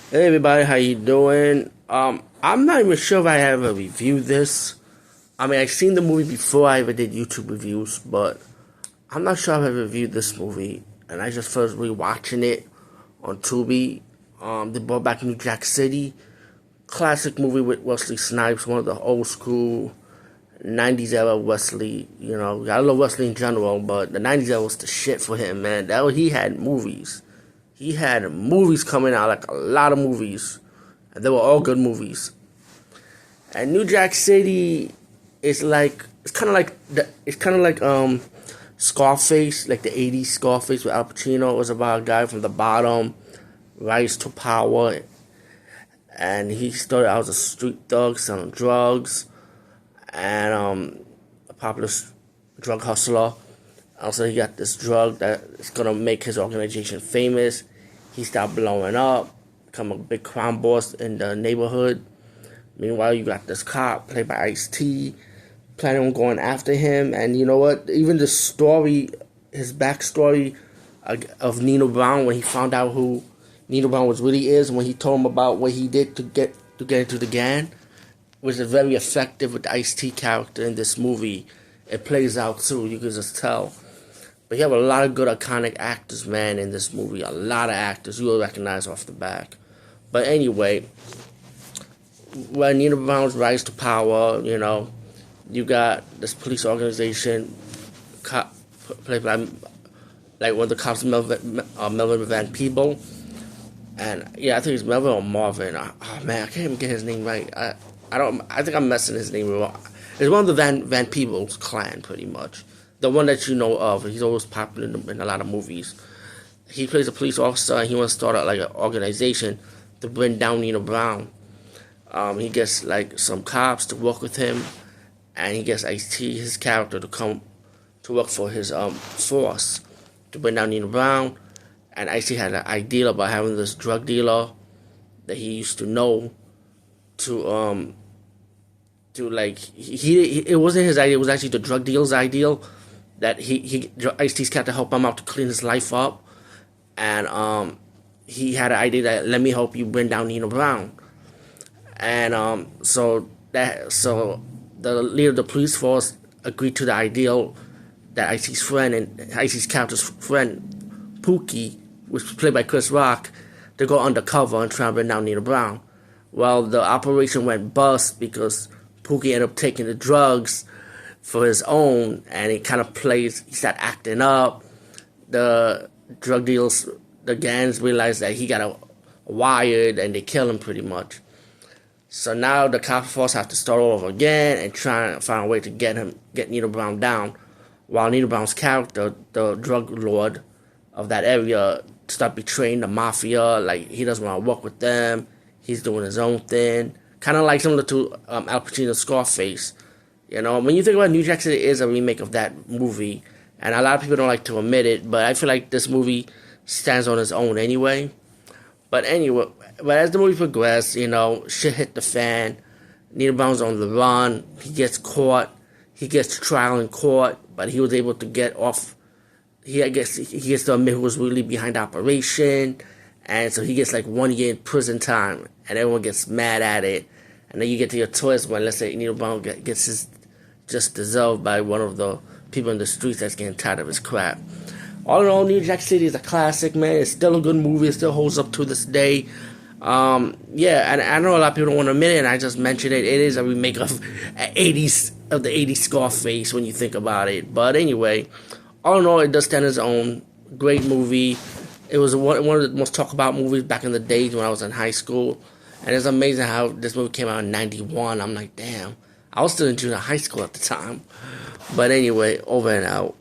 Hey everybody, how you doing? I'm not even sure if I ever reviewed this. I mean, I've seen the movie before I ever did YouTube reviews, but I'm not sure I've ever reviewed this movie. And I just first rewatching it on Tubi. They brought back New Jack City, classic movie with Wesley Snipes, one of the old school '90s era Wesley. I love Wesley in general, but the '90s era was the shit for him, man. He had movies. He had movies coming out, like a lot of movies. And they were all good movies. And New Jack City is like it's kind of like Scarface, like the '80s Scarface with Al Pacino. It was about a guy from the bottom, rise to power, and he started out as a street thug selling drugs, and a popular drug hustler. Also, he got this drug that is gonna make his organization famous. He started blowing up, become a big crime boss in the neighborhood. Meanwhile, you got this cop played by Ice-T, planning on going after him. And you know what? Even the story, his backstory of Nino Brown, when he found out who Nino Brown really is, when he told him about what he did to get into the gang, was very effective with the Ice-T character in this movie. It plays out too. You can just tell. But you have a lot of good iconic actors, man, in this movie. A lot of actors you will recognize off the back. But anyway, when Nino Brown's rise to power, you got this police organization, played by like one of the cops, Melvin Van Peebles, and yeah, I think it's Melvin or Marvin. Oh man, I can't even get his name right. I don't. I think I'm messing his name wrong. It's one of the Van Peebles clan, pretty much. The one that you know of. He's always popular in a lot of movies. He plays a police officer, and he wants to start out like an organization to bring down Nino Brown. He gets like some cops to work with him, and he gets Ice-T, his character, to come to work for his force to bring down Nino Brown. And Ice-T had an idea about having this drug dealer that he used to know to like it wasn't his idea. It was actually the drug dealer's idea that Ice-T's got to help him out to clean his life up, and he had an idea that let me help you bring down Nino Brown. And so the leader of the police force agreed to the ideal that Ice-T's friend and Ice-T's character's friend Pookie, which was played by Chris Rock, to go undercover and try and bring down Nino Brown. Well, the operation went bust because Pookie ended up taking the drugs for his own, and he started acting up. The drug dealers, the gangs realized that he got wired, and they killed him pretty much. So now the cop force have to start all over again and try and find a way to get Nino Brown down, while Nino Brown's character, the drug lord of that area, start betraying the mafia. Like, he doesn't want to work with them. He's doing his own thing. Kind of like similar to Al Pacino's Scarface. When you think about New Jack City, it is a remake of that movie. And a lot of people don't like to admit it, but I feel like this movie stands on its own anyway. But as the movie progressed, shit hit the fan. Nino Brown's on the run. He gets caught. He gets trial in court, but he was able to get off. He gets to admit who was really behind the operation. And so he gets like 1 year in prison time, and everyone gets mad at it. And then you get to your twist when, let's say, Nino Brown gets his just deserved by one of the people in the streets that's getting tired of his crap. All in all, New Jack City is a classic, man. It's still a good movie. It still holds up to this day. Yeah, and I know a lot of people don't want to admit it, and I just mentioned it. It is a remake of the '80s Scarface when you think about it. But anyway, all in all, it does stand on its own. Great movie. It was one of the most talked about movies back in the days when I was in high school. And it's amazing how this movie came out in '91. I'm like, damn. I was still in junior high school at the time. But anyway, over and out.